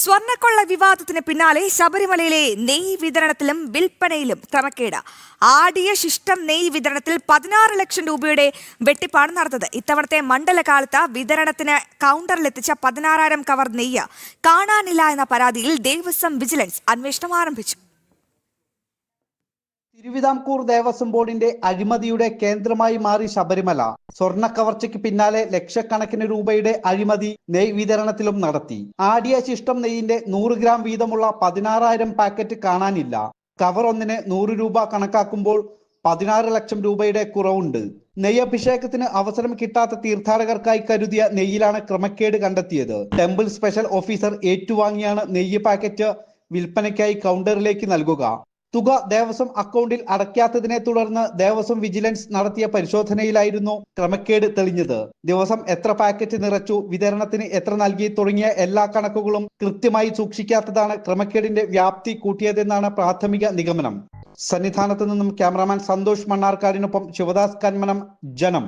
സ്വർണ്ണക്കൊള്ള വിവാദത്തിന് പിന്നാലെ ശബരിമലയിലെ നെയ്യ് വിതരണത്തിലും വിൽപ്പനയിലും ക്രമക്കേട്. ആടിയ ശിഷ്ടം നെയ്യ് വിതരണത്തിൽ 16 ലക്ഷം രൂപയുടെ വെട്ടിപ്പാണ് നടന്നത്. ഇത്തവണത്തെ മണ്ഡലകാലത്ത് വിതരണത്തിന് കൗണ്ടറിലെത്തിച്ച 16,000 കവർ നെയ്യ് കാണാനില്ല എന്ന പരാതിയിൽ ദേവസ്വം വിജിലൻസ് അന്വേഷണം ആരംഭിച്ചു. തിരുവിതാംകൂർ ദേവസ്വം ബോർഡിന്റെ അഴിമതിയുടെ കേന്ദ്രമായി മാറി ശബരിമല. സ്വർണ്ണ കവർച്ചയ്ക്ക് പിന്നാലെ ലക്ഷക്കണക്കിന് രൂപയുടെ അഴിമതി നെയ് വിതരണത്തിലും നടത്തി. ആടിയ ശിഷ്ടം നെയ്യിന്റെ 100 ഗ്രാം വീതമുള്ള 16,000 പാക്കറ്റ് കാണാനില്ല. കവർ ഒന്നിന് 100 രൂപ കണക്കാക്കുമ്പോൾ 16 ലക്ഷം രൂപയുടെ കുറവുണ്ട്. നെയ്യഭിഷേകത്തിന് അവസരം കിട്ടാത്ത തീർത്ഥാടകർക്കായി കരുതിയ നെയ്യിലാണ് ക്രമക്കേട് കണ്ടെത്തിയത്. ടെമ്പിൾ സ്പെഷ്യൽ ഓഫീസർ ഏറ്റുവാങ്ങിയാണ് നെയ്യ് പാക്കറ്റ് വിൽപ്പനയ്ക്കായി കൗണ്ടറിലേക്ക് നൽകുക. തുക ദേവസ്വം അക്കൗണ്ടിൽ അടയ്ക്കാത്തതിനെ തുടർന്ന് ദേവസ്വം വിജിലൻസ് നടത്തിയ പരിശോധനയിലായിരുന്നു ക്രമക്കേട് തെളിഞ്ഞത്. ദിവസം എത്ര പാക്കറ്റ് നിറച്ചു, വിതരണത്തിന് എത്ര നൽകി തുടങ്ങിയ എല്ലാ കണക്കുകളും കൃത്യമായി സൂക്ഷിക്കാത്തതാണ് ക്രമക്കേടിന്റെ വ്യാപ്തി കൂട്ടിയതെന്നാണ് പ്രാഥമിക നിഗമനം. സന്നിധാനത്ത് നിന്നും ക്യാമറാമാൻ സന്തോഷ് മണ്ണാർക്കാടിനൊപ്പം ശിവദാസ് കന്മനം, ജനം.